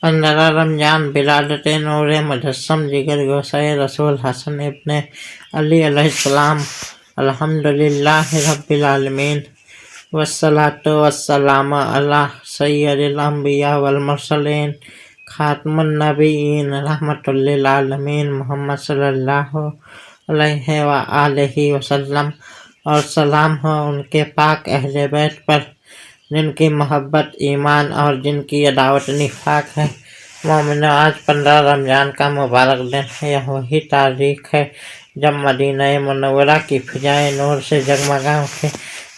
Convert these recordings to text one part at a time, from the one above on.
15 رمضان ولادت نور مجسم جگر گوسۂ رسول حسن ابن علی علیہ السلام۔ الحمدللہ رب العالمین والصلاۃ والسلام علی سید الانبیاء والمرسلین خاتم النبیین رحمۃ للعالمین محمد صلی اللہ علیہ وآلہ وسلم، اور سلام ہو ان کے پاک اہل بیت پر جن کی محبت ایمان اور جن کی عداوت نفاق ہے۔ مومنو، آج 15 رمضان کا مبارک دن ہے۔ یہ وہی تاریخ ہے جب مدینہ منورہ کی فضائیں نور سے جگمگا اٹھی،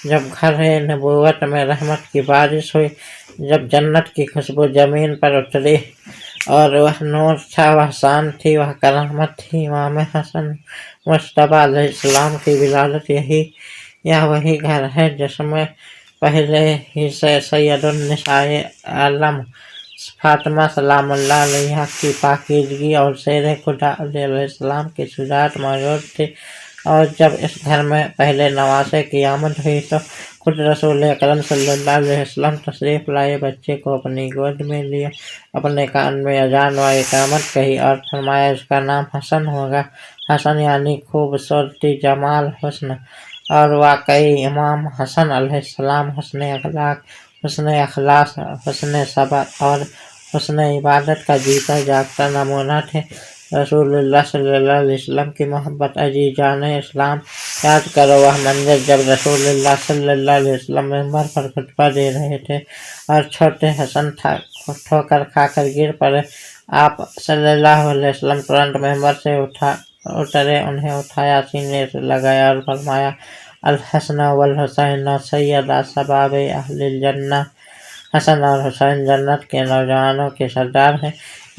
جب گھر نبوت میں رحمت کی بارش ہوئی، جب جنت کی خوشبو زمین پر اتری، اور وہ نور تھا، وہ شان تھی، وہ کرامت تھی، امام حسن مجتبیٰ علیہ السلام کی ولادت۔ یہ وہی گھر ہے جس میں پہلے ہی سے سید النساء عالم فاطمہ سلام اللہ علیہا کی پاکیزگی اور شیر خدا علیہ السلام کی شجاعت موجود تھی، اور جب اس گھر میں پہلے نواسے کی آمد ہوئی تو خود رسول اکرم صلی اللہ علیہ وسلم تشریف لائے، بچے کو اپنی گود میں لیے، اپنے کان میں اذان و اقامت کہی اور فرمایا اس کا نام حسن ہوگا۔ حسن یعنی خوبصورتی، جمال، حسن، اور واقعی امام حسن علیہ السلام حسن اخلاق، حسن اخلاص، حسن صبر اور حسن عبادت کا جیتا جاگتا نمونہ تھے۔ رسول اللہ صلی اللہ علیہ وسلم کی محبت عزیزان اسلام، یاد کرو وہ منظر جب رسول اللہ صلی اللہ علیہ وسلم ممبر پر خطبہ دے رہے تھے اور چھوٹے حسن ٹھوکر کھا کر گر پڑے۔ آپ صلی اللہ علیہ وسلم ترنت ممبر سے اترے، انہیں اٹھایا، سینے سے لگایا اور فرمایا الحسن والحسین سیدا شباب اہل الجنہ۔ حسن اور حسین جنت کے نوجوانوں کے سردار ہیں۔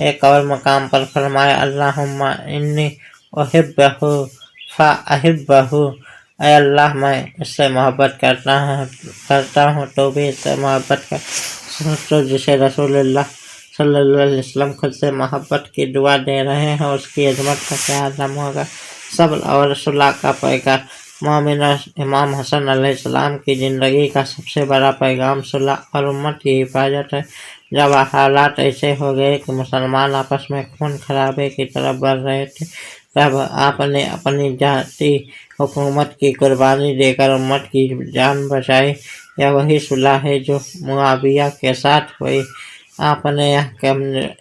ایک اور مقام پر فرمایا اللہم انی احبہ فاحبہ، اے اللہ میں اس سے محبت کرتا ہوں تو بھی اس سے محبت کر۔ تو جسے رسول اللہ صلی اللہ علیہ وسلم خود سے محبت کی دعا دے رہے ہیں، اس کی عظمت کا کیا عالم ہوگا۔ صبر اور صلح کا پیغام۔ مومن امام حسن علیہ السلام کی زندگی کا سب سے بڑا پیغام صلح اور امت کی حفاظت ہے۔ جب حالات ایسے ہو گئے کہ مسلمان آپس میں خون خرابے کی طرف بڑھ رہے تھے، تب آپ نے اپنی ذاتی حکومت کی قربانی دے کر امت کی جان بچائی۔ یہ وہی صلح ہے جو معاویہ کے ساتھ ہوئی۔ آپ نے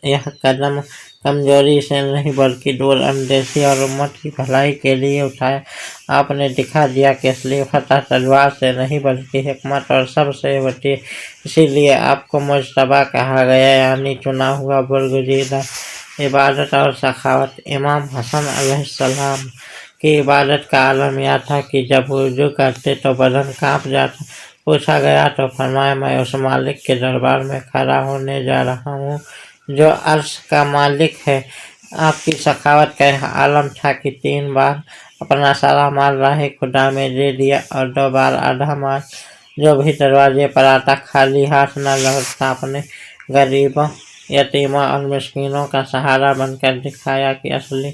یہ قدم کمزوری سے نہیں بلکہ دور اندیشی اور امت کی بھلائی کے لیے اٹھایا۔ آپ نے دکھا دیا کہ اصلی فتح تلوار سے نہیں بلکہ حکمت اور صبر سے ہوتی ہے۔ اسی لیے آپ کو مجتبیٰ کہا گیا، یعنی چنا ہوا، برگزیدہ۔ عبادت اور سخاوت۔ امام حسن علیہ السلام کی عبادت کا عالم یہ تھا کہ جب وضو کرتے تو بدن کانپ جاتا۔ پوچھا گیا تو فرمایا میں اس مالک کے دربار میں کھڑا ہونے جا رہا ہوں جو عرش کا مالک ہے۔ آپ کی سخاوت کا یہ عالم تھا کہ 3 بار اپنا سارا مال راہ خدا میں دے دیا اور 2 بار آدھا مال۔ جو بھی دروازے پر آتا خالی ہاتھ نہ لوٹتا، اپنے غریبوں، یتیموں اور مسکینوں کا سہارا بن کر دکھایا کہ اصلی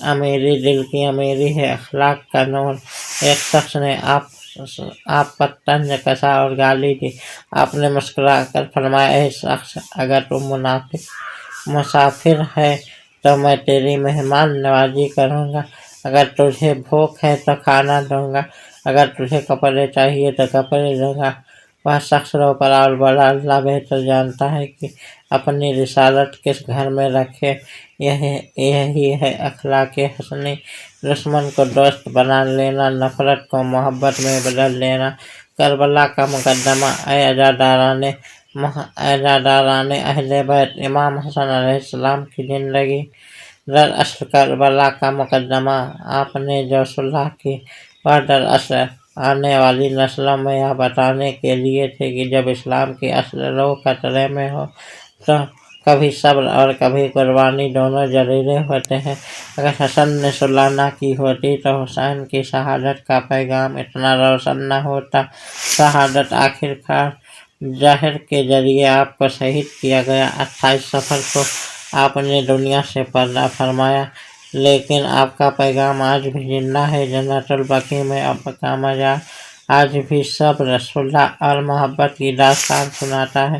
امیری دل کی امیری ہے، اخلاق کا نور۔ ایک شخص نے آپ پر طنز کسا اور گالی دی۔ آپ نے مسکرا کر فرمایا اے شخص، اگر تم مسافر ہے تو میں تیری مہمان نوازی کروں گا، اگر تجھے بھوک ہے تو کھانا دوں گا، اگر تجھے کپڑے چاہیے تو کپڑے دوں گا۔ وہ شخص رو پڑا اور بولا اللہ بہتر جانتا ہے کہ اپنی رسالت کس گھر میں رکھے۔ یہی ہے اخلاق حسنی، دشمن کو دوست بنا لینا، نفرت کو محبت میں بدل لینا۔ کربلا کا مقدمہ۔ اے عزاداران اہل بیت، امام حسن علیہ السلام کی زندگی دراصل کربلا کا مقدمہ آپ نے جو صلح کی، وہ دراصل آنے والی نسلوں میں یہ بتانے کے لیے تھے کہ جب اسلام کی اصل روح خطرے میں ہو تو کبھی صبر اور کبھی قربانی دونوں ضروری ہوتے ہیں۔ اگر حسن نے صلح نہ کی ہوتی تو حسین کی شہادت کا پیغام اتنا روشن نہ ہوتا۔ شہادت آخرکار زہر کے ذریعے آپ کو شہید کیا گیا۔ 28 صفر کو آپ نے دنیا سے پردہ فرمایا، لیکن آپ کا پیغام آج بھی زندہ ہے۔ جنت البقیع میں آپ کا مزار آج بھی صبر، صلح اور محبت کی داستان سناتا ہے۔